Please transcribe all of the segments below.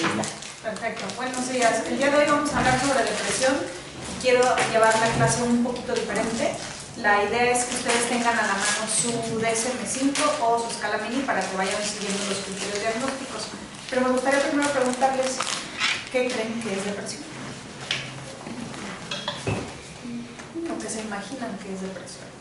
ahí está. Perfecto, buenos días. El día de hoy vamos a hablar sobre depresión y quiero llevar la clase un poquito diferente. La idea es que ustedes tengan a la mano su DSM-5 o su escala mini para que vayan siguiendo los criterios diagnósticos. Pero me gustaría primero preguntarles, ¿qué creen que es depresión? ¿O qué se imaginan que es depresión?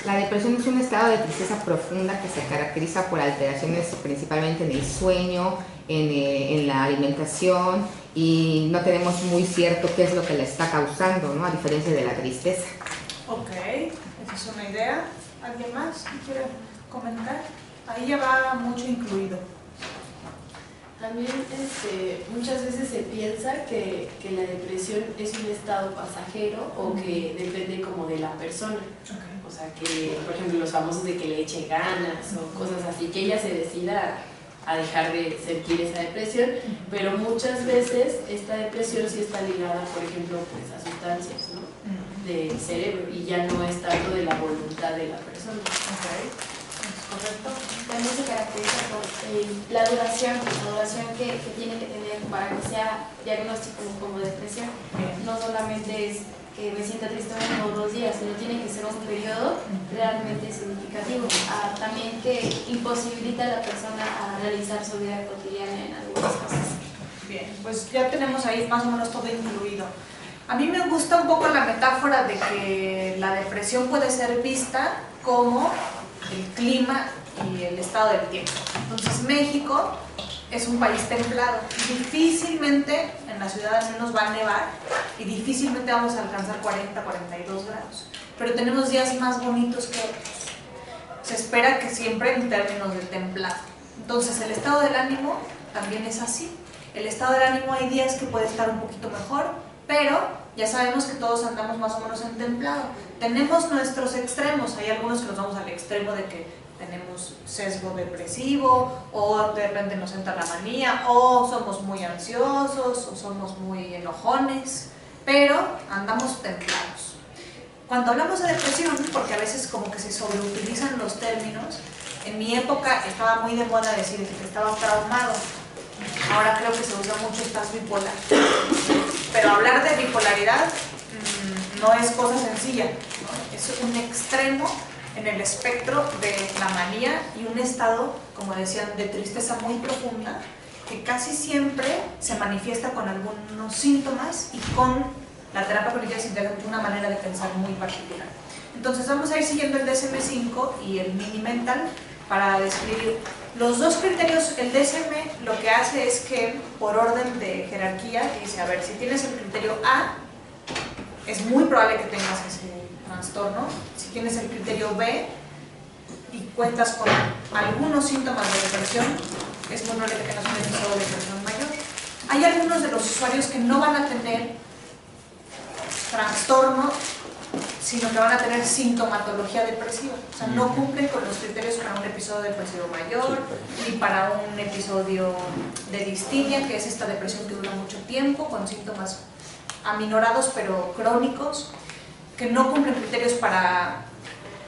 La depresión es un estado de tristeza profunda que se caracteriza por alteraciones principalmente en el sueño, en la alimentación, y no tenemos muy cierto qué es lo que la está causando, ¿no? A diferencia de la tristeza. Ok, esa es una idea. ¿Alguien más que quiere comentar? Ahí ya va mucho incluido. También muchas veces se piensa que la depresión es un estado pasajero o que depende como de la persona. Okay. O sea, que por ejemplo los famosos de que le eche ganas o cosas así, que ella se decida a dejar de sentir esa depresión, pero muchas veces esta depresión sí está ligada, por ejemplo, pues a sustancias, ¿no? Del cerebro, y ya no es tanto de la voluntad de la persona. Okay. ¿Es correcto? También se caracteriza por la duración que tiene que tener para que sea diagnóstico como depresión. No solamente es que me sienta triste 1 o 2 días, sino tiene que ser un periodo realmente significativo. También que imposibilita a la persona a realizar su vida cotidiana en algunas cosas. Bien, pues ya tenemos ahí más o menos todo incluido. A mí me gusta un poco la metáfora de que la depresión puede ser vista como el clima y el estado del tiempo. Entonces México es un país templado, difícilmente en la ciudad al menos va a nevar y difícilmente vamos a alcanzar 40, 42 grados, pero tenemos días más bonitos que otros. Se espera que siempre en términos de templado. Entonces el estado del ánimo también es así. El estado del ánimo hay días que puede estar un poquito mejor, pero ya sabemos que todos andamos más o menos en templado. Tenemos nuestros extremos, hay algunos que nos vamos al extremo de que tenemos sesgo depresivo, o de repente nos entra la manía, o somos muy ansiosos, o somos muy enojones, pero andamos templados. Cuando hablamos de depresión, porque a veces como que se sobreutilizan los términos, en mi época estaba muy de moda decir que estaba traumado. Ahora creo que se usa mucho estás bipolar. Pero hablar de bipolaridad no es cosa sencilla, ¿no? Es un extremo en el espectro de la manía y un estado, como decían, de tristeza muy profunda que casi siempre se manifiesta con algunos síntomas y con la terapia cognitiva inteligente una manera de pensar muy particular. Entonces vamos a ir siguiendo el DSM-5 y el Mini Mental para describir los dos criterios. El DSM lo que hace es que por orden de jerarquía dice, a ver, si tienes el criterio A, es muy probable que tengas ese trastorno. Si tienes el criterio B y cuentas con algunos síntomas de depresión, es muy probable que tengas un episodio de depresión mayor. Hay algunos de los usuarios que no van a tener trastorno, sino que van a tener sintomatología depresiva. O sea, no cumplen con los criterios para un episodio depresivo mayor, ni para un episodio de distimia, que es esta depresión que dura mucho tiempo, con síntomas aminorados pero crónicos, que no cumplen criterios para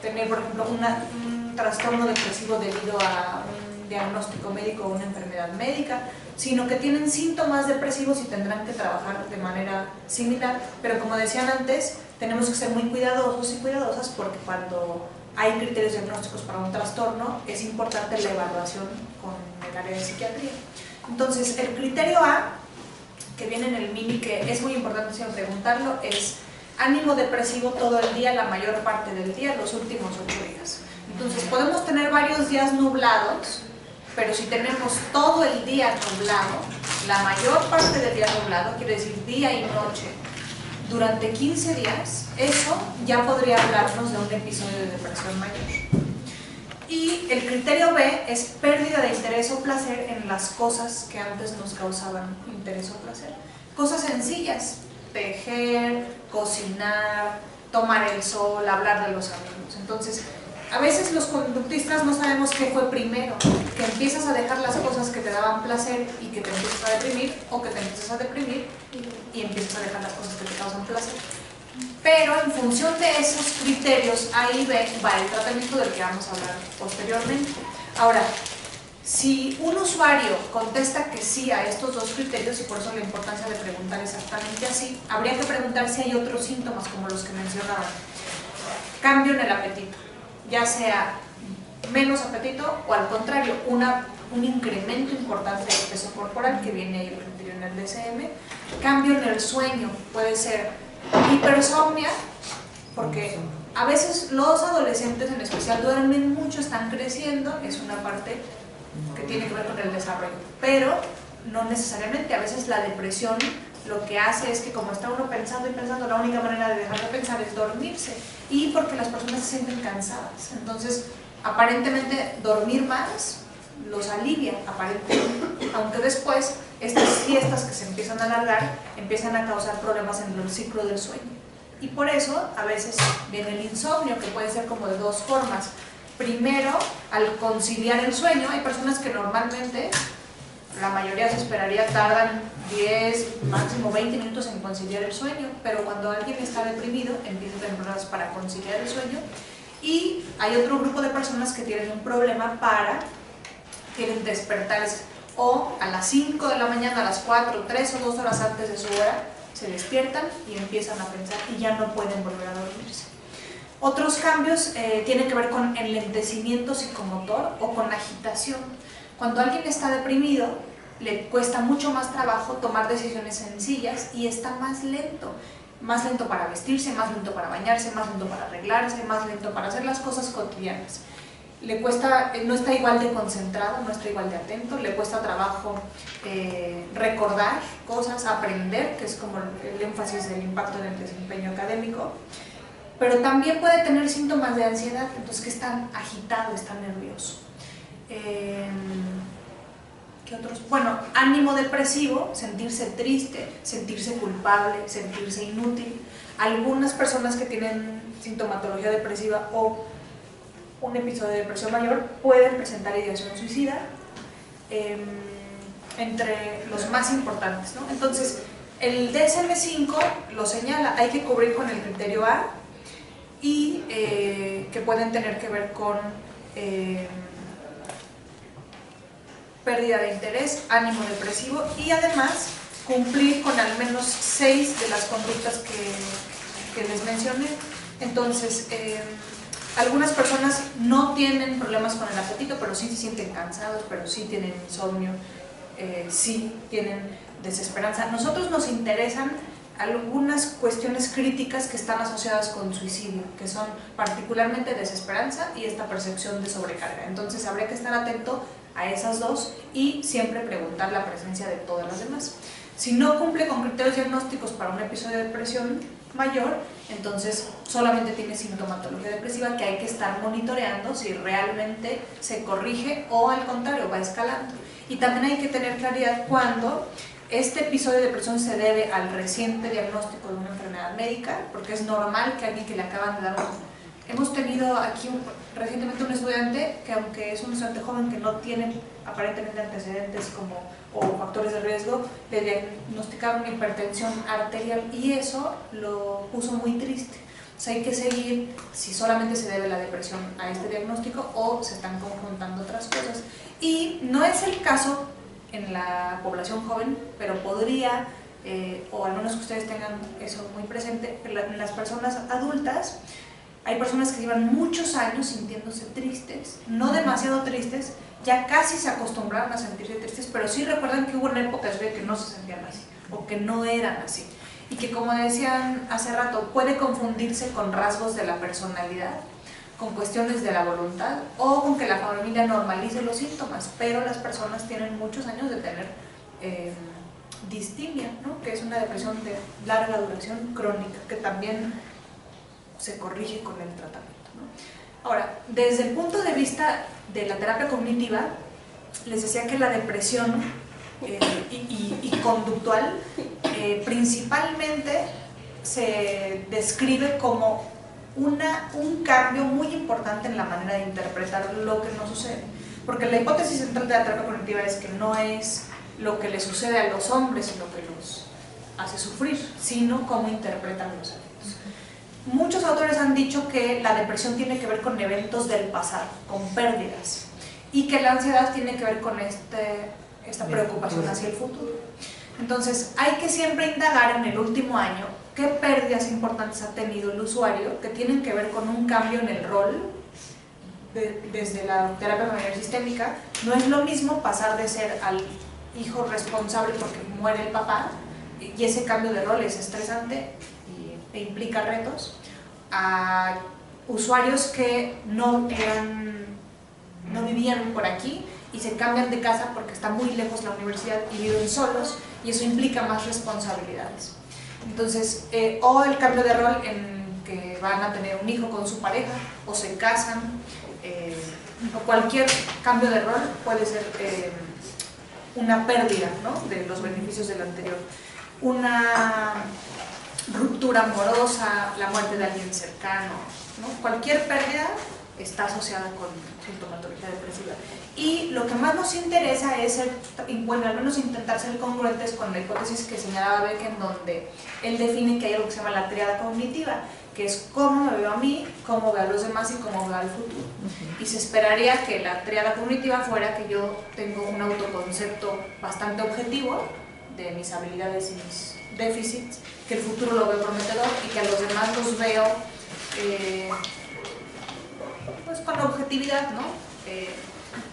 tener, por ejemplo, un trastorno depresivo debido a un diagnóstico médico o una enfermedad médica, sino que tienen síntomas depresivos y tendrán que trabajar de manera similar, pero como decían antes, tenemos que ser muy cuidadosos y cuidadosas porque cuando hay criterios diagnósticos para un trastorno es importante la evaluación con el área de psiquiatría. Entonces, el criterio A, que viene en el mini, que es muy importante siempre preguntarlo, es ánimo depresivo todo el día, la mayor parte del día, los últimos 8 días. Entonces podemos tener varios días nublados, pero si tenemos todo el día nublado, la mayor parte del día nublado, quiere decir día y noche, durante 15 días, eso ya podría hablarnos de un episodio de depresión mayor. Y el criterio B es pérdida de interés o placer en las cosas que antes nos causaban interés o placer. Cosas sencillas, tejer, cocinar, tomar el sol, hablar de los amigos. Entonces, a veces los conductistas no sabemos qué fue primero, que empiezas a dejar las cosas que te daban placer y que te empiezas a deprimir, o que te empiezas a deprimir y empiezas a dejar las cosas que te causan placer. Pero en función de esos criterios A y B va el tratamiento del que vamos a hablar posteriormente. Ahora, Si un usuario contesta que sí a estos dos criterios, y por eso la importancia de preguntar exactamente así, habría que preguntar si hay otros síntomas como los que mencionaba. Cambio en el apetito, ya sea menos apetito o al contrario, un incremento importante de peso corporal, que viene ahí referido en el DSM. Cambio en el sueño, puede ser hipersomnia, porque a veces los adolescentes en especial duermen mucho, están creciendo, es una parte que tiene que ver con el desarrollo, pero no necesariamente. A veces la depresión lo que hace es que, como está uno pensando y pensando, la única manera de dejar de pensar es dormirse, y porque las personas se sienten cansadas. Entonces, aparentemente dormir más los alivia, aparentemente, aunque después estas siestas que se empiezan a alargar empiezan a causar problemas en el ciclo del sueño. Y por eso a veces viene el insomnio, que puede ser como de dos formas. Primero, al conciliar el sueño, hay personas que normalmente, la mayoría se esperaría, tardan 10, máximo 20 minutos en conciliar el sueño, pero cuando alguien está deprimido, empieza a tener problemas para conciliar el sueño. Y hay otro grupo de personas que tienen un problema quieren despertarse, o a las 5 de la mañana, a las 4, 3 o 2 horas antes de su hora, se despiertan y empiezan a pensar y ya no pueden volver a dormirse. Otros cambios tienen que ver con enlentecimiento psicomotor o con agitación. Cuando alguien está deprimido, le cuesta mucho más trabajo tomar decisiones sencillas y está más lento para vestirse, más lento para bañarse, más lento para arreglarse, más lento para hacer las cosas cotidianas. Le cuesta, no está igual de concentrado, no está igual de atento, le cuesta trabajo recordar cosas, aprender, que es como el énfasis del impacto en el desempeño académico, pero también puede tener síntomas de ansiedad, entonces que está agitado, está nervioso. ¿Qué otros? Bueno, ánimo depresivo, sentirse triste, sentirse culpable, sentirse inútil. Algunas personas que tienen sintomatología depresiva o un episodio de depresión mayor pueden presentar ideación suicida, entre los más importantes, ¿no? Entonces, el DSM-5 lo señala, hay que cubrir con el criterio A y que pueden tener que ver con pérdida de interés, ánimo depresivo y además cumplir con al menos 6 de las conductas que les mencioné. Entonces, algunas personas no tienen problemas con el apetito, pero sí se sienten cansados, pero sí tienen insomnio, sí tienen desesperanza. A nosotros nos interesan algunas cuestiones críticas que están asociadas con suicidio, que son particularmente desesperanza y esta percepción de sobrecarga. Entonces habría que estar atento a esas dos y siempre preguntar la presencia de todas las demás. Si no cumple con criterios diagnósticos para un episodio de depresión mayor, entonces solamente tiene sintomatología depresiva que hay que estar monitoreando si realmente se corrige o al contrario va escalando. Y también hay que tener claridad cuando este episodio de depresión se debe al reciente diagnóstico de una enfermedad médica, porque es normal que alguien que le acaban de dar Hemos tenido aquí recientemente un estudiante que, aunque es un estudiante joven que no tiene aparentemente antecedentes o factores de riesgo, le diagnosticaron hipertensión arterial y eso lo puso muy triste. O sea, hay que seguir si solamente se debe la depresión a este diagnóstico o se están conjuntando otras cosas. Y no es el caso en la población joven, pero podría, o al menos que ustedes tengan eso muy presente, en las personas adultas. Hay personas que llevan muchos años sintiéndose tristes, no demasiado tristes, ya casi se acostumbraron a sentirse tristes, pero sí recuerdan que hubo una época de su vida que no se sentían así, o que no eran así. Y que, como decían hace rato, puede confundirse con rasgos de la personalidad, con cuestiones de la voluntad, o con que la familia normalice los síntomas, pero las personas tienen muchos años de tener distimia, ¿no? Que es una depresión de larga duración crónica, que también se corrige con el tratamiento, ¿no? Ahora, desde el punto de vista de la terapia cognitiva, les decía que la depresión y conductual principalmente se describe como un cambio muy importante en la manera de interpretar lo que nos sucede, porque la hipótesis central de la terapia cognitiva es que no es lo que le sucede a los hombres lo que los hace sufrir, sino cómo interpretan los eventos. Muchos autores han dicho que la depresión tiene que ver con eventos del pasado, con pérdidas, y que la ansiedad tiene que ver con esta preocupación hacia el futuro. Entonces, hay que siempre indagar en el último año qué pérdidas importantes ha tenido el usuario que tienen que ver con un cambio en el rol desde la terapia familiar sistémica. No es lo mismo pasar de ser al hijo responsable porque muere el papá, y ese cambio de rol es estresante e implica retos, a usuarios que no vivían por aquí y se cambian de casa porque está muy lejos la universidad y viven solos, y eso implica más responsabilidades. Entonces, o el cambio de rol en que van a tener un hijo con su pareja, o se casan, o cualquier cambio de rol puede ser una pérdida, ¿no?, de los beneficios del anterior. Una ruptura amorosa, la muerte de alguien cercano, ¿no? Cualquier pérdida está asociada con sintomatología depresiva. Y lo que más nos interesa es, bueno, al menos intentar ser congruentes con la hipótesis que señalaba Beck, en donde él define que hay algo que se llama la tríada cognitiva, que es cómo me veo a mí, cómo veo a los demás y cómo veo al futuro. Y se esperaría que la tríada cognitiva fuera que yo tengo un autoconcepto bastante objetivo de mis habilidades y mis déficits, que el futuro lo veo prometedor y que a los demás los veo pues con objetividad, ¿no?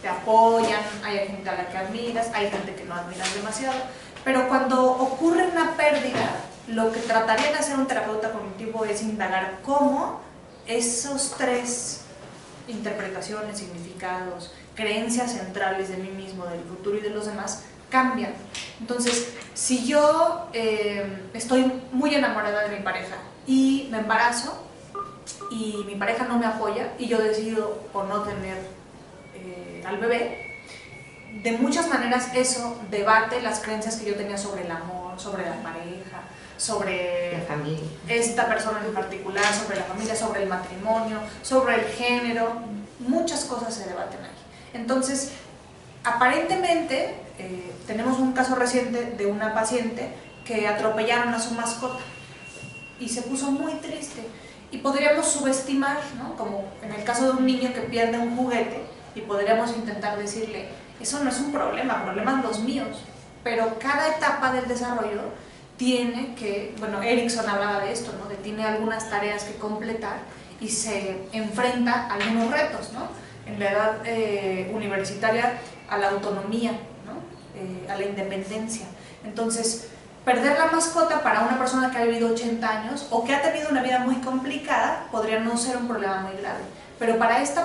Te apoyan, hay gente a la que admiras, hay gente que no admiras demasiado, pero cuando ocurre una pérdida, lo que trataría de hacer un terapeuta cognitivo es indagar cómo esos tres interpretaciones, significados, creencias centrales de mí mismo, del futuro y de los demás cambian. Entonces, si yo estoy muy enamorada de mi pareja y me embarazo y mi pareja no me apoya y yo decido o no tener al bebé, de muchas maneras eso debate las creencias que yo tenía sobre el amor, sobre la pareja, sobre la familia, esta persona en particular, sobre la familia, sobre el matrimonio, sobre el género. Muchas cosas se debaten ahí. Entonces, aparentemente tenemos un caso reciente de una paciente que atropellaron a su mascota y se puso muy triste, y podríamos subestimar, ¿no?, como en el caso de un niño que pierde un juguete, y podríamos intentar decirle, eso no es un problema, problemas los míos. Pero cada etapa del desarrollo tiene que, bueno, Erikson hablaba de esto, ¿no?, de tiene algunas tareas que completar y se enfrenta a algunos retos, ¿no?, en la edad universitaria, a la autonomía, ¿no?, a la independencia. Entonces, perder la mascota para una persona que ha vivido 80 años o que ha tenido una vida muy complicada podría no ser un problema muy grave. Pero para esta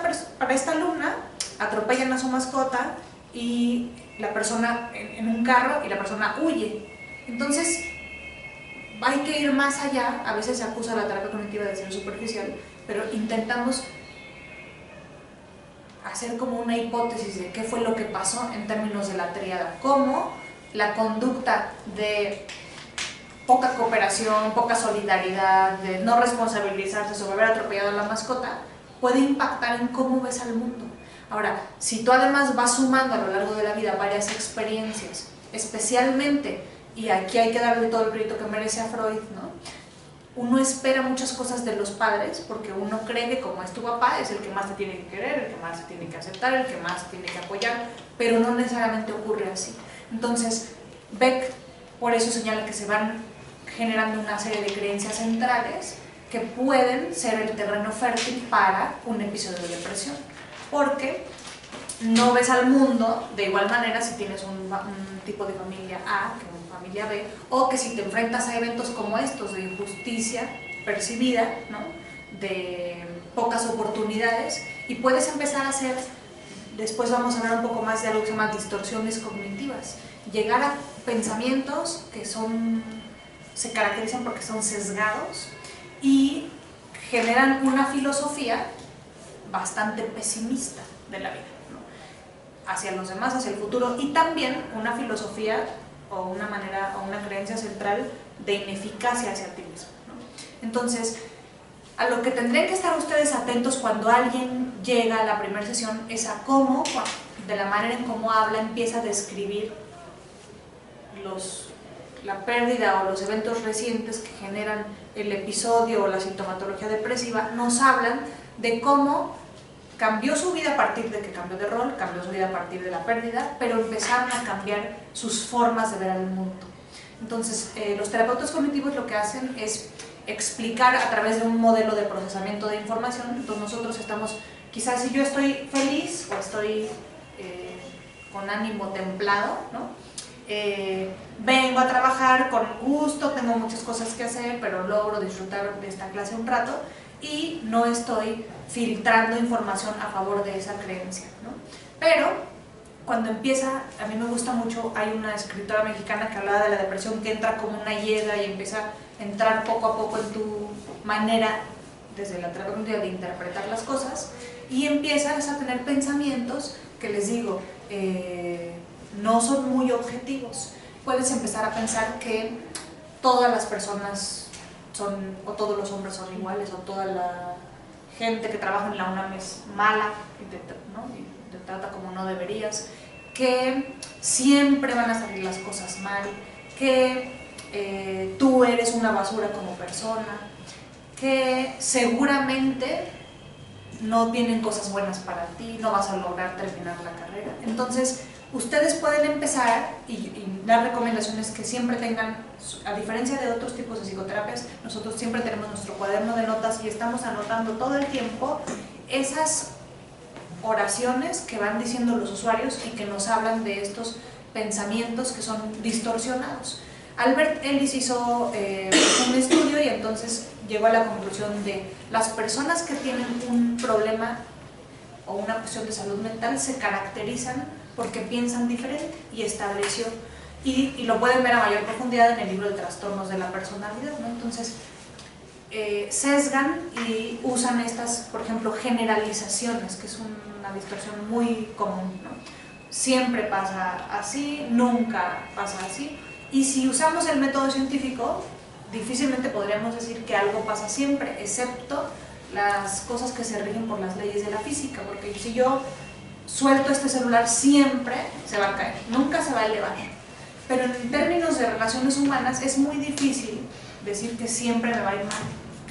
alumna, atropellan a su mascota y la persona en un carro y la persona huye. Entonces, hay que ir más allá. A veces se acusa a la terapia cognitiva de ser superficial, pero intentamos hacer como una hipótesis de qué fue lo que pasó en términos de la tríada, cómo la conducta de poca cooperación, poca solidaridad, de no responsabilizarse sobre haber atropellado a la mascota, puede impactar en cómo ves al mundo. Ahora, si tú además vas sumando a lo largo de la vida varias experiencias, especialmente, y aquí hay que darle todo el crédito que merece a Freud, ¿no?, uno espera muchas cosas de los padres porque uno cree que como es tu papá es el que más te tiene que querer, el que más te tiene que aceptar, el que más te tiene que apoyar, pero no necesariamente ocurre así. Entonces, Beck por eso señala que se van generando una serie de creencias centrales que pueden ser el terreno fértil para un episodio de depresión, porque no ves al mundo de igual manera si tienes un tipo de familia A que una familia B, o que si te enfrentas a eventos como estos de injusticia percibida, ¿no?, de pocas oportunidades, y puedes empezar a hacer, después vamos a hablar un poco más de algo que se llama distorsiones cognitivas, llegar a pensamientos que se caracterizan porque son sesgados y generan una filosofía bastante pesimista de la vida, ¿no?, hacia los demás, hacia el futuro, y también una filosofía o una manera o una creencia central de ineficacia hacia ti mismo, ¿no? Entonces, a lo que tendrían que estar ustedes atentos cuando alguien llega a la primera sesión es a cómo, de la manera en cómo habla, empieza a describir la pérdida o los eventos recientes que generan el episodio o la sintomatología depresiva. Nos hablan de cómo cambió su vida a partir de que cambió de rol, cambió su vida a partir de la pérdida, pero empezaron a cambiar sus formas de ver al mundo. Entonces, los terapeutas cognitivos lo que hacen es explicar a través de un modelo de procesamiento de información. Entonces nosotros estamos, quizás si yo estoy feliz o estoy con ánimo templado, ¿no? Vengo a trabajar con gusto, tengo muchas cosas que hacer, pero logro disfrutar de esta clase un rato y no estoy filtrando información a favor de esa creencia, ¿no? Pero cuando empieza, a mí me gusta mucho, hay una escritora mexicana que hablaba de la depresión que entra como una hiedra y empieza a entrar poco a poco en tu manera, desde la terapia de interpretar las cosas, y empiezas a tener pensamientos que les digo, no son muy objetivos. Puedes empezar a pensar que todas las personas son, o todos los hombres son iguales, o toda la gente que trabaja en la UNAM es mala, ¿no? Y te trata como no deberías, que siempre van a salir las cosas mal, que tú eres una basura como persona, que seguramente no vienen cosas buenas para ti, no vas a lograr terminar la carrera. Entonces, ustedes pueden empezar y dar recomendaciones que siempre tengan, a diferencia de otros tipos de psicoterapias, nosotros siempre tenemos nuestro cuaderno de notas y estamos anotando todo el tiempo esas oraciones que van diciendo los usuarios y que nos hablan de estos pensamientos que son distorsionados. Albert Ellis hizo un estudio y entonces llegó a la conclusión de las personas que tienen un problema o una cuestión de salud mental se caracterizan porque piensan diferente, y estableció, y lo pueden ver a mayor profundidad en el libro de Trastornos de la Personalidad, ¿no? Entonces sesgan y usan estas, por ejemplo, generalizaciones, que es una distorsión muy común, ¿no? Siempre pasa así, nunca pasa así, y si usamos el método científico difícilmente podríamos decir que algo pasa siempre, excepto las cosas que se rigen por las leyes de la física, porque si yo suelto este celular siempre se va a caer, nunca se va a elevar. Pero en términos de relaciones humanas es muy difícil decir que siempre me va a ir mal,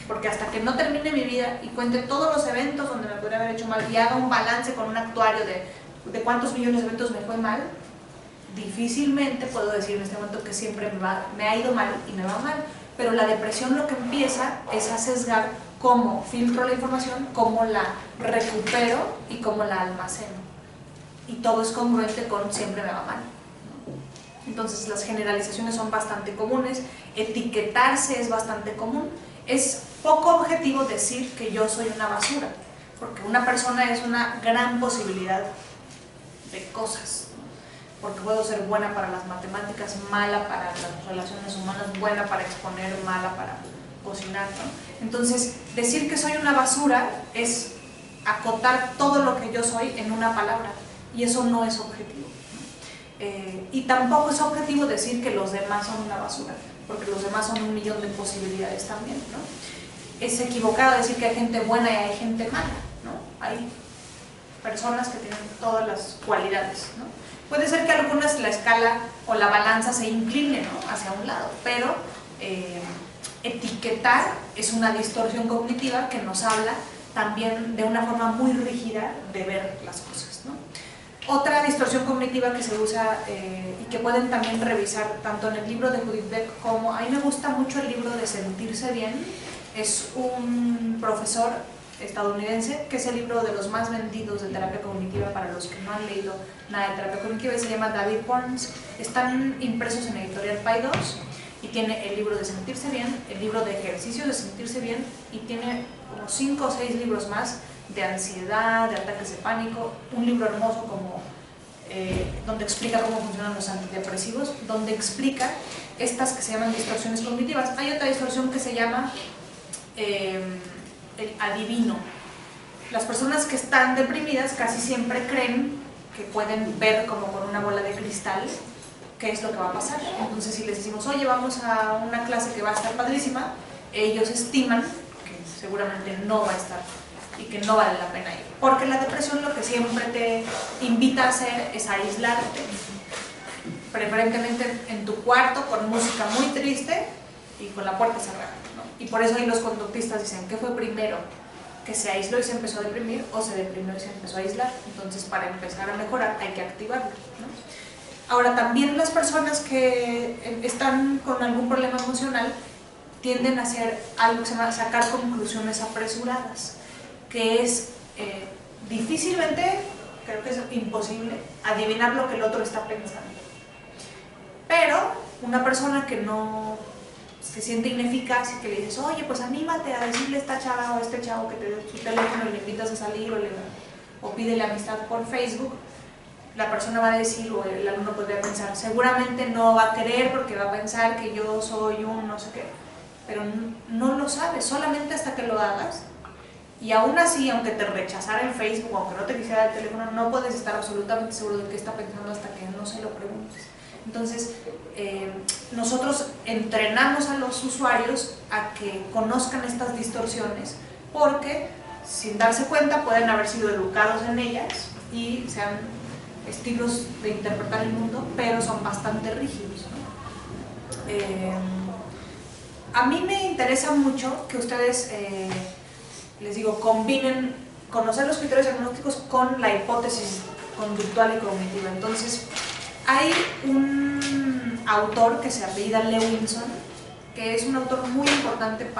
porque hasta que no termine mi vida y cuente todos los eventos donde me podría haber hecho mal y haga un balance con un actuario de cuántos millones de eventos me fue mal, difícilmente puedo decir en este momento que siempre me ha ido mal y me va mal. Pero la depresión lo que empieza es a sesgar cómo filtro la información, cómo la recupero y cómo la almaceno. Y todo es congruente con siempre me va mal. Entonces las generalizaciones son bastante comunes, etiquetarse es bastante común. Es poco objetivo decir que yo soy una basura, porque una persona es una gran posibilidad de cosas. Porque puedo ser buena para las matemáticas, mala para las relaciones humanas, buena para exponer, mala para cocinar, ¿no? Entonces, decir que soy una basura es acotar todo lo que yo soy en una palabra, y eso no es objetivo, ¿no? Y tampoco es objetivo decir que los demás son una basura, porque los demás son un millón de posibilidades también, ¿no? Es equivocado decir que hay gente buena y hay gente mala, ¿no? Hay personas que tienen todas las cualidades, ¿no? Puede ser que algunas la escala o la balanza se incline, ¿no?, hacia un lado, pero etiquetar es una distorsión cognitiva que nos habla también de una forma muy rígida de ver las cosas, ¿no? Otra distorsión cognitiva que se usa y que pueden también revisar tanto en el libro de Judith Beck como, a mí me gusta mucho el libro de Sentirse Bien, es un profesor estadounidense, que es el libro de los más vendidos de terapia cognitiva para los que no han leído nada de terapia cognitiva, y se llama David Burns. Están impresos en editorial Paidós y tiene el libro de Sentirse Bien, el libro de ejercicios de sentirse bien, y tiene como 5 o 6 libros más de ansiedad, de ataques de pánico, un libro hermoso como donde explica cómo funcionan los antidepresivos, donde explica estas que se llaman distorsiones cognitivas. Hay otra distorsión que se llama el adivino. Las personas que están deprimidas casi siempre creen que pueden ver como con una bola de cristal qué es lo que va a pasar. Entonces si les decimos, oye, vamos a una clase que va a estar padrísima, ellos estiman que seguramente no va a estar y que no vale la pena ir, porque la depresión lo que siempre te invita a hacer es aislarte, preferentemente en tu cuarto con música muy triste y con la puerta cerrada, ¿no? Y por eso ahí los conductistas dicen, ¿qué fue primero? que se aisló y se empezó a deprimir, o se deprimió y se empezó a aislar. Entonces, para empezar a mejorar hay que activarlo, ¿no? Ahora, también las personas que están con algún problema emocional tienden a hacer algo que se llama sacar conclusiones apresuradas, que es difícilmente, creo que es imposible, adivinar lo que el otro está pensando. Pero una persona que no se siente ineficaz y que le dices, oye, pues anímate a decirle a esta chava o a este chavo que te dé su teléfono y le invitas a salir o pídele amistad por Facebook, la persona va a decir, o el alumno podría pensar, seguramente no va a querer porque va a pensar que yo soy un no sé qué, pero no lo sabes, solamente hasta que lo hagas. Y aún así, aunque te rechazara en Facebook, aunque no te quisiera el teléfono, no puedes estar absolutamente seguro de qué está pensando hasta que no se lo preguntes. Entonces, nosotros entrenamos a los usuarios a que conozcan estas distorsiones, porque sin darse cuenta pueden haber sido educados en ellas y sean estilos de interpretar el mundo, pero son bastante rígidos, ¿no? A mí me interesa mucho que ustedes, les digo, combinen conocer los criterios diagnósticos con la hipótesis conductual y cognitiva. Entonces, hay un autor que se apellida Lewinson, que es un autor muy importante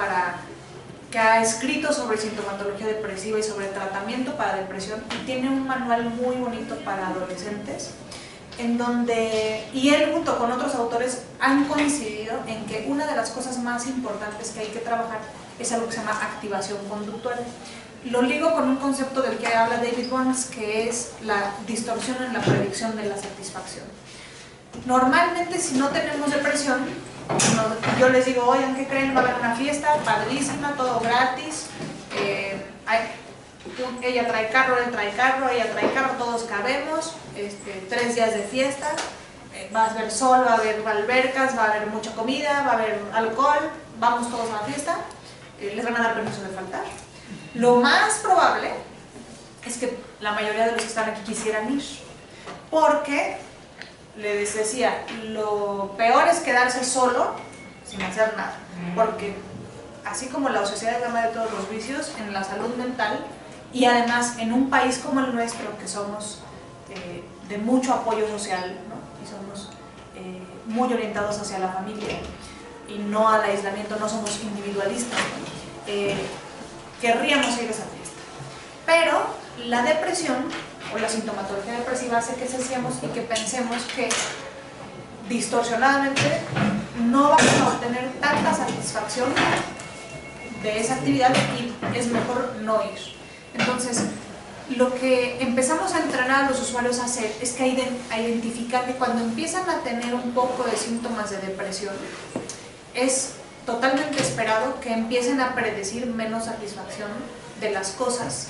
que ha escrito sobre sintomatología depresiva y sobre tratamiento para depresión, y tiene un manual muy bonito para adolescentes, en donde, y él junto con otros autores han coincidido en que una de las cosas más importantes que hay que trabajar es algo que se llama activación conductual. Lo ligo con un concepto del que habla David Burns, que es la distorsión en la predicción de la satisfacción. Normalmente, si no tenemos depresión, yo les digo, oigan, ¿qué creen? Va a haber una fiesta padrísima, todo gratis, ella trae carro, él trae carro, ella trae carro, todos cabemos, 3 días de fiesta, va a haber sol, va a haber albercas, va a haber mucha comida, va a haber alcohol, vamos todos a la fiesta, les van a dar permiso de faltar. Lo más probable es que la mayoría de los que están aquí quisieran ir, porque, les decía, lo peor es quedarse solo sin hacer nada, porque así como la ociosidad es la madre de todos los vicios, en la salud mental, y además en un país como el nuestro, que somos de mucho apoyo social, ¿no? Y somos muy orientados hacia la familia y no al aislamiento, no somos individualistas, querríamos ir a esa fiesta. Pero la depresión o la sintomatología depresiva hace que cesemos y que pensemos que distorsionadamente no vamos a obtener tanta satisfacción de esa actividad y es mejor no ir. Entonces, lo que empezamos a entrenar a los usuarios a hacer es que a identificar que cuando empiezan a tener un poco de síntomas de depresión, es totalmente esperado que empiecen a predecir menos satisfacción de las cosas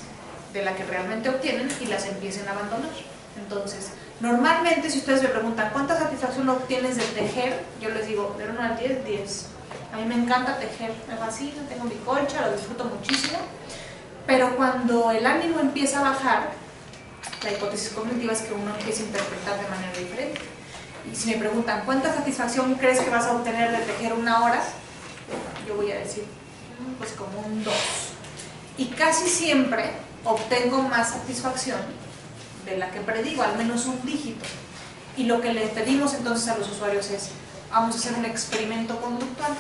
de la que realmente obtienen y las empiecen a abandonar. Entonces, normalmente si ustedes me preguntan ¿cuánta satisfacción obtienes de tejer? Yo les digo, de 1 al 10, 10. A mí me encanta tejer, me fascina, tengo mi colcha, lo disfruto muchísimo, pero cuando el ánimo empieza a bajar, la hipótesis cognitiva es que uno empieza a interpretar de manera diferente. Y si me preguntan ¿cuánta satisfacción crees que vas a obtener de tejer 1 hora? Yo voy a decir, pues como un 2. Y casi siempre obtengo más satisfacción de la que predigo, al menos un dígito. Y lo que le pedimos entonces a los usuarios es, vamos a hacer un experimento conductual.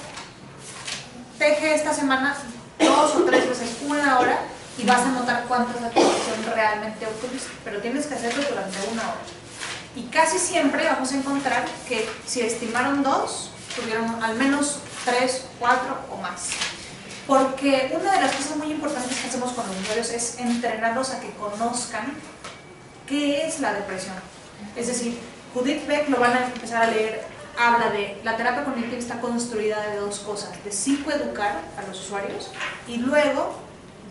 Teje esta semana 2 o 3 veces 1 hora y vas a notar cuánta satisfacción realmente obtuviste, pero tienes que hacerlo durante 1 hora. Y casi siempre vamos a encontrar que si estimaron 2, tuvieron al menos 3, 4 o más. Porque una de las cosas muy importantes que hacemos con los usuarios es entrenarlos a que conozcan qué es la depresión. Es decir, Judith Beck, lo van a empezar a leer, habla de la terapia cognitiva está construida de 2 cosas, de psicoeducar a los usuarios y luego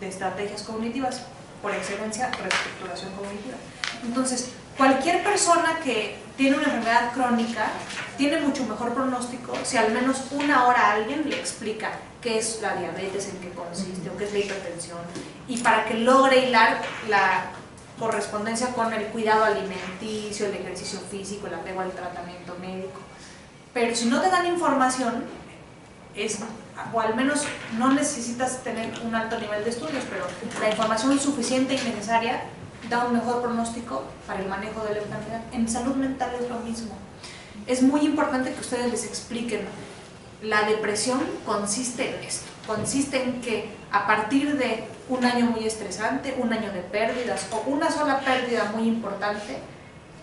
de estrategias cognitivas, por excelencia, reestructuración cognitiva. Entonces, cualquier persona que tiene una enfermedad crónica tiene mucho mejor pronóstico si al menos 1 hora alguien le explica qué es la diabetes, en qué consiste, o qué es la hipertensión, y para que logre hilar la correspondencia con el cuidado alimenticio, el ejercicio físico, el apego al tratamiento médico. Pero si no te dan información, es o al menos no necesitas tener un alto nivel de estudios, pero la información suficiente y necesaria da un mejor pronóstico para el manejo de la enfermedad. En salud mental es lo mismo. Es muy importante que ustedes les expliquen. La depresión consiste en esto, consiste en que a partir de un año muy estresante, un año de pérdidas o una sola pérdida muy importante,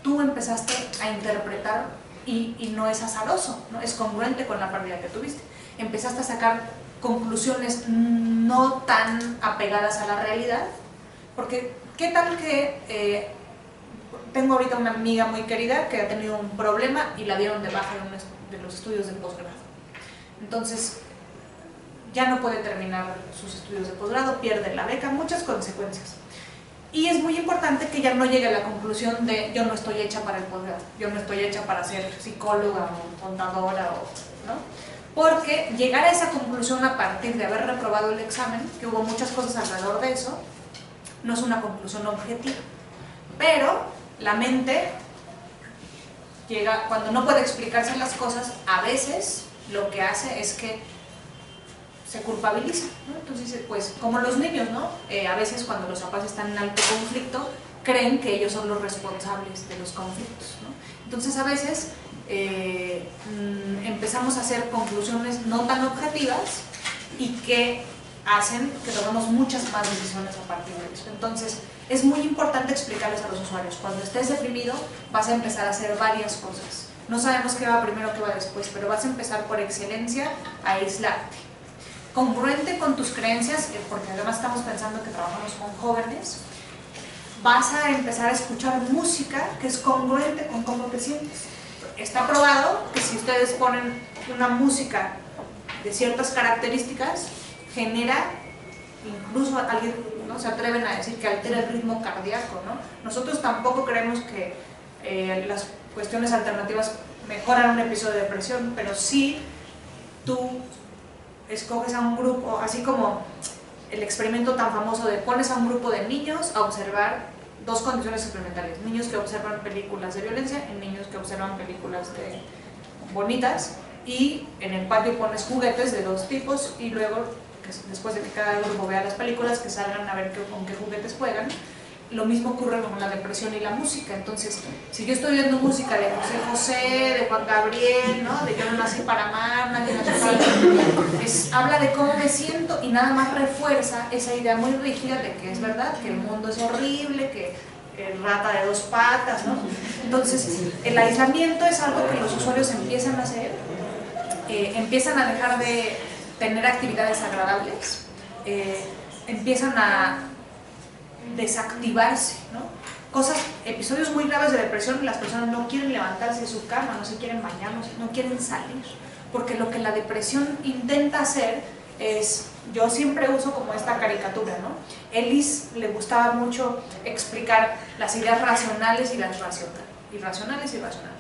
tú empezaste a interpretar y no es azaroso, ¿no? Es congruente con la pérdida que tuviste. Empezaste a sacar conclusiones no tan apegadas a la realidad, porque ¿qué tal que tengo ahorita una amiga muy querida que ha tenido un problema y la dieron de baja de los estudios de posgrado? Entonces ya no puede terminar sus estudios de posgrado, pierde la beca, muchas consecuencias. Y es muy importante que ella no llegue a la conclusión de yo no estoy hecha para el posgrado, yo no estoy hecha para ser psicóloga o contadora, ¿no? Porque llegar a esa conclusión a partir de haber reprobado el examen, que hubo muchas cosas alrededor de eso, no es una conclusión objetiva. Pero la mente llega, cuando no puede explicarse las cosas, a veces lo que hace es que se culpabiliza, ¿no? Entonces, pues, como los niños, ¿no? A veces cuando los papás están en alto conflicto, creen que ellos son los responsables de los conflictos, ¿no? Entonces, a veces empezamos a hacer conclusiones no tan objetivas y que hacen que tomemos muchas más decisiones a partir de eso. Entonces, es muy importante explicarles a los usuarios, cuando estés deprimido, vas a empezar a hacer varias cosas. No sabemos qué va primero, qué va después, pero vas a empezar por excelencia a aislarte. Congruente con tus creencias, porque además estamos pensando que trabajamos con jóvenes, vas a empezar a escuchar música que es congruente con cómo te sientes. Está probado que si ustedes ponen una música de ciertas características, genera, incluso alguien, ¿no?, se atreven a decir que altera el ritmo cardíaco, ¿no? Nosotros tampoco creemos que las cuestiones alternativas mejoran un episodio de depresión, pero sí tú escoges a un grupo, así como el experimento tan famoso de pones a un grupo de niños a observar dos condiciones experimentales: niños que observan películas de violencia y niños que observan películas bonitas, y en el patio pones juguetes de dos tipos y luego, después de que cada grupo vea las películas, que salgan a ver con qué juguetes juegan. Lo mismo ocurre con la depresión y la música. Entonces, si yo estoy viendo música de José José, de Juan Gabriel, ¿no?, de Yo no nací para amar, nadie nació para amar, habla de cómo me siento y nada más refuerza esa idea muy rígida de que es verdad, que el mundo es horrible, que rata de dos patas, ¿no? Entonces, el aislamiento es algo que los usuarios empiezan a hacer, empiezan a dejar de tener actividades agradables, empiezan a desactivarse, ¿no? Episodios muy graves de depresión, las personas no quieren levantarse de su cama, no se quieren bañar, no quieren salir, porque lo que la depresión intenta hacer es, yo siempre uso como esta caricatura, ¿no? Ellis le gustaba mucho explicar las ideas racionales y las irracionales.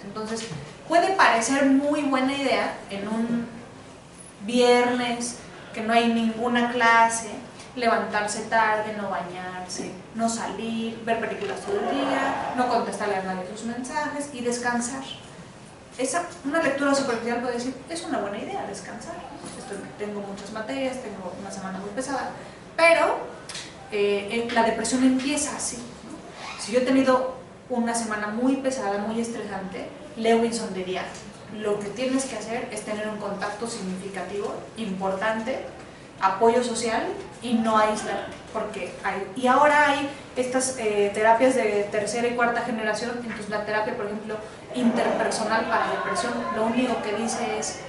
Entonces, puede parecer muy buena idea en un viernes que no hay ninguna clase, levantarse tarde, no bañarse, no salir, ver películas todo el día, no contestarle a nadie sus mensajes y descansar. Una lectura superficial puede decir, es una buena idea descansar, tengo muchas materias, tengo una semana muy pesada, pero la depresión empieza así, ¿no? Si yo he tenido una semana muy pesada, muy estresante, Lewinson diría, lo que tienes que hacer es tener un contacto significativo, importante, apoyo social y no aislarte, porque y ahora hay estas terapias de tercera y cuarta generación. Entonces la terapia, por ejemplo, interpersonal para depresión, lo único que dice es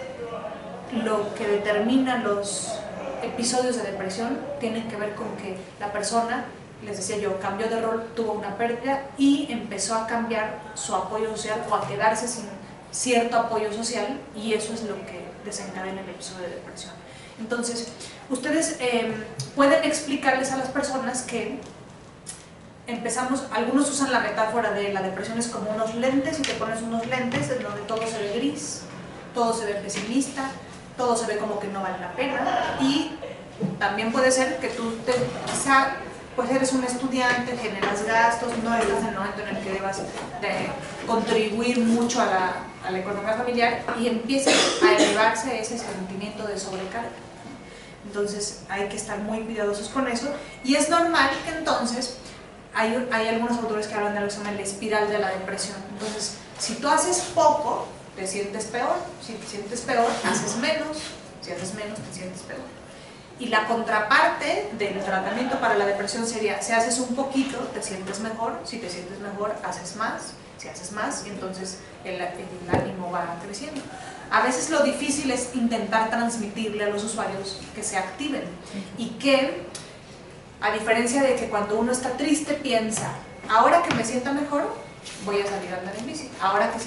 lo que determina los episodios de depresión tienen que ver con que la persona, les decía yo, cambió de rol, tuvo una pérdida y empezó a cambiar su apoyo social o a quedarse sin cierto apoyo social, y eso es lo que desencadena el episodio de depresión. Entonces, ustedes pueden explicarles a las personas que algunos usan la metáfora de la depresión es como unos lentes, y te pones unos lentes en donde todo se ve gris, todo se ve pesimista, todo se ve como que no vale la pena, y también puede ser que tú quizá pues eres un estudiante, generas gastos, no estás en el momento en el que debas de contribuir mucho a la economía familiar, y empieza a elevarse ese sentimiento de sobrecarga. Entonces hay que estar muy cuidadosos con eso, y es normal que entonces hay algunos autores que hablan de lo que se llama la espiral de la depresión. Entonces, si tú haces poco, te sientes peor, si te sientes peor, haces menos, si haces menos, te sientes peor. Y la contraparte del tratamiento para la depresión sería, si haces un poquito, te sientes mejor, si te sientes mejor, haces más, si haces más, y entonces el ánimo va creciendo. A veces lo difícil es intentar transmitirle a los usuarios que se activen y que, a diferencia de que cuando uno está triste piensa, ahora que me sienta mejor, voy a salir a andar en bici, ahora que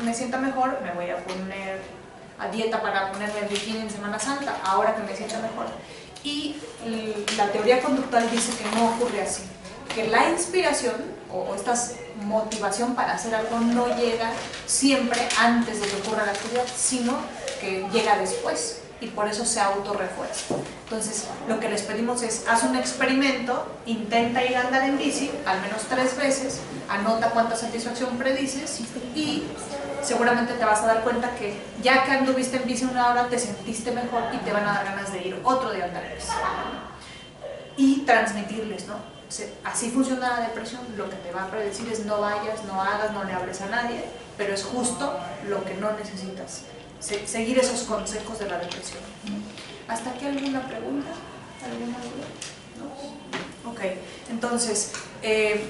me sienta mejor, me voy a poner a dieta para ponerme el bikini en Semana Santa, ahora que me sienta mejor. Y la teoría conductual dice que no ocurre así, que la inspiración o esta motivación para hacer algo no llega siempre antes de que ocurra la actividad, sino que llega después, y por eso se autorrefuerza. Entonces, lo que les pedimos es, haz un experimento, intenta ir a andar en bici al menos 3 veces, anota cuánta satisfacción predices y seguramente te vas a dar cuenta que ya que anduviste en bici 1 hora te sentiste mejor y te van a dar ganas de ir otro día a andar en bici. Y transmitirles, ¿no? Así funciona la depresión, lo que te va a predecir es no vayas, no hagas, no le hables a nadie, pero es justo lo que no necesitas, seguir esos consejos de la depresión. ¿Hasta aquí alguna pregunta? ¿Alguna duda? ¿No? Ok, entonces,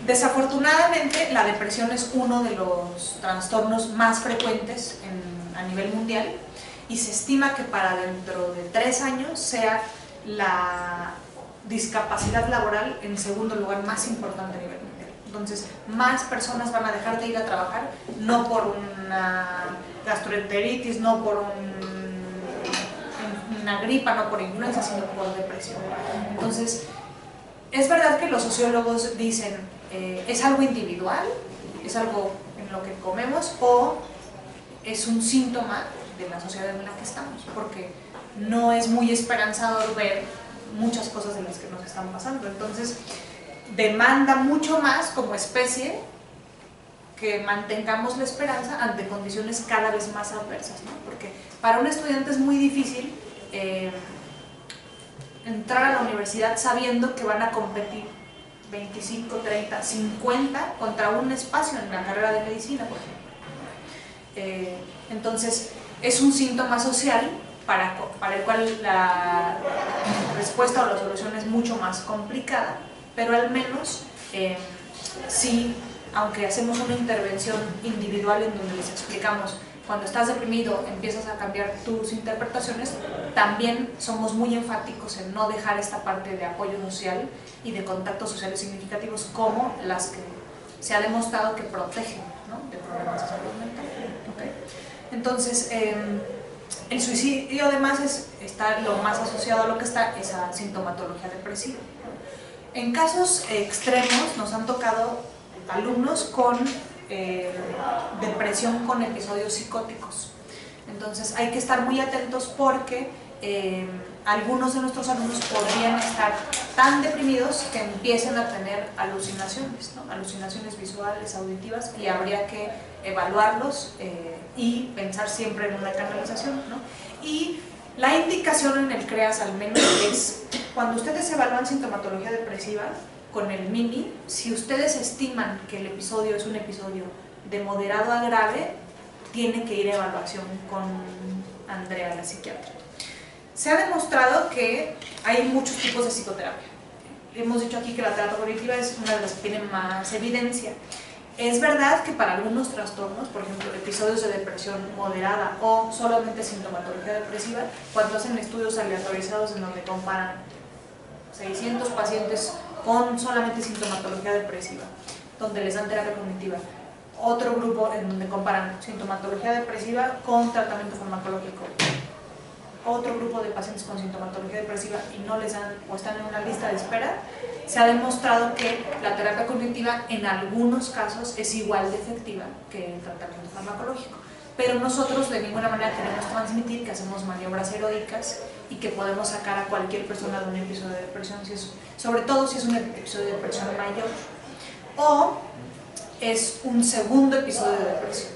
desafortunadamente la depresión es uno de los trastornos más frecuentes a nivel mundial, y se estima que para dentro de 3 años sea la discapacidad laboral en segundo lugar más importante a nivel mundial. Entonces, más personas van a dejar de ir a trabajar, no por una gastroenteritis, no por una gripa, no por influenza, sino por depresión. Entonces, es verdad que los sociólogos dicen, es algo individual, es algo en lo que comemos, o es un síntoma de la sociedad en la que estamos, porque no es muy esperanzador ver muchas cosas de las que nos están pasando. Entonces, demanda mucho más como especie que mantengamos la esperanza ante condiciones cada vez más adversas, ¿no? Porque para un estudiante es muy difícil entrar a la universidad sabiendo que van a competir 25, 30, 50 contra un espacio en la carrera de medicina, por ejemplo. Entonces, es un síntoma social para el cual la respuesta o la solución es mucho más complicada, pero al menos sí, aunque hacemos una intervención individual en donde les explicamos, cuando estás deprimido empiezas a cambiar tus interpretaciones, también somos muy enfáticos en no dejar esta parte de apoyo social y de contactos sociales significativos como las que se ha demostrado que protegen, ¿no?, de problemas de salud mental. ¿Okay? Entonces, el suicidio además está lo más asociado a lo que está esa sintomatología depresiva. En casos extremos nos han tocado alumnos con depresión con episodios psicóticos. Entonces hay que estar muy atentos porque algunos de nuestros alumnos podrían estar tan deprimidos que empiecen a tener alucinaciones, ¿no?, alucinaciones visuales, auditivas, y habría que evaluarlos y pensar siempre en una canalización, ¿no? Y la indicación en el CREAS al menos es, cuando ustedes evalúan sintomatología depresiva con el MIMI, si ustedes estiman que el episodio es un episodio de moderado a grave, tiene que ir a evaluación con Andrea, la psiquiatra. Se ha demostrado que hay muchos tipos de psicoterapia. Hemos dicho aquí que la terapia cognitiva es una de las que tiene más evidencia. Es verdad que para algunos trastornos, por ejemplo, episodios de depresión moderada o solamente sintomatología depresiva, cuando hacen estudios aleatorizados en donde comparan 600 pacientes con solamente sintomatología depresiva, donde les dan terapia cognitiva, otro grupo en donde comparan sintomatología depresiva con tratamiento farmacológico, otro grupo de pacientes con sintomatología depresiva y no les dan o están en una lista de espera, se ha demostrado que la terapia cognitiva en algunos casos es igual de efectiva que el tratamiento farmacológico. Pero nosotros de ninguna manera queremos transmitir que hacemos maniobras heroicas y que podemos sacar a cualquier persona de un episodio de depresión, sobre todo si es un episodio de depresión mayor o es un segundo episodio de depresión.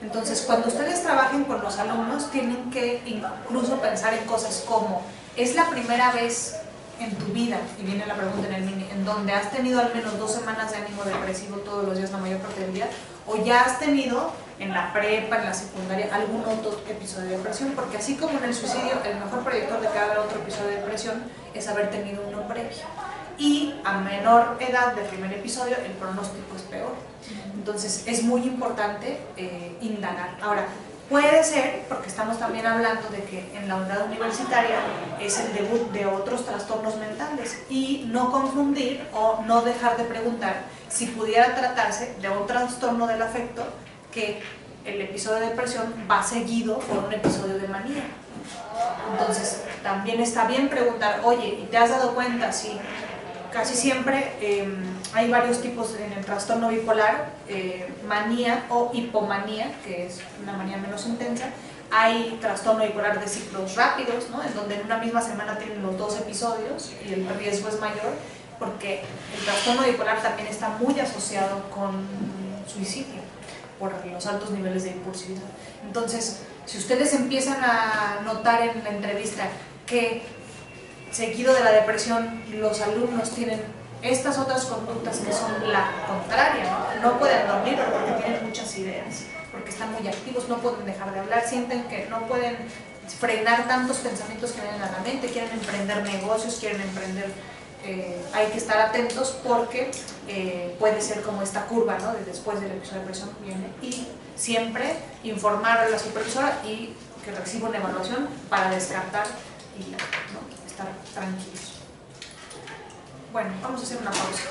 Entonces, cuando ustedes trabajen con los alumnos, tienen que incluso pensar en cosas como, ¿es la primera vez en tu vida, y viene la pregunta en el mini, en donde has tenido al menos 2 semanas de ánimo depresivo todos los días, la mayor parte del día, o ya has tenido en la prepa, en la secundaria, algún otro episodio de depresión? Porque así como en el suicidio, el mejor predictor de que haga otro episodio de depresión es haber tenido uno previo. Y a menor edad del primer episodio, el pronóstico es peor. Entonces es muy importante indagar. Ahora, puede ser, porque estamos también hablando de que en la unidad universitaria es el debut de otros trastornos mentales, y no confundir o no dejar de preguntar si pudiera tratarse de un trastorno del afecto, que el episodio de depresión va seguido por un episodio de manía. Entonces también está bien preguntar, oye, ¿y te has dado cuenta? Sí, casi siempre hay varios tipos en el trastorno bipolar, manía o hipomanía, que es una manía menos intensa. Hay trastorno bipolar de ciclos rápidos, ¿no?, en donde en una misma semana tienen los 2 episodios y el riesgo es mayor, porque el trastorno bipolar también está muy asociado con suicidio por los altos niveles de impulsividad. Entonces, si ustedes empiezan a notar en la entrevista que seguido de la depresión los alumnos tienen estas otras conductas que son la contraria, no pueden dormir porque tienen muchas ideas, porque están muy activos, no pueden dejar de hablar, sienten que no pueden frenar tantos pensamientos que vienen a la mente, quieren emprender negocios, quieren emprender, hay que estar atentos porque puede ser como esta curva, ¿no?, de después del episodio de depresión viene, y siempre informar a la supervisora y que reciba una evaluación para descartar y, ¿no?, estar tranquilos. Bueno, vamos a hacer una pausa.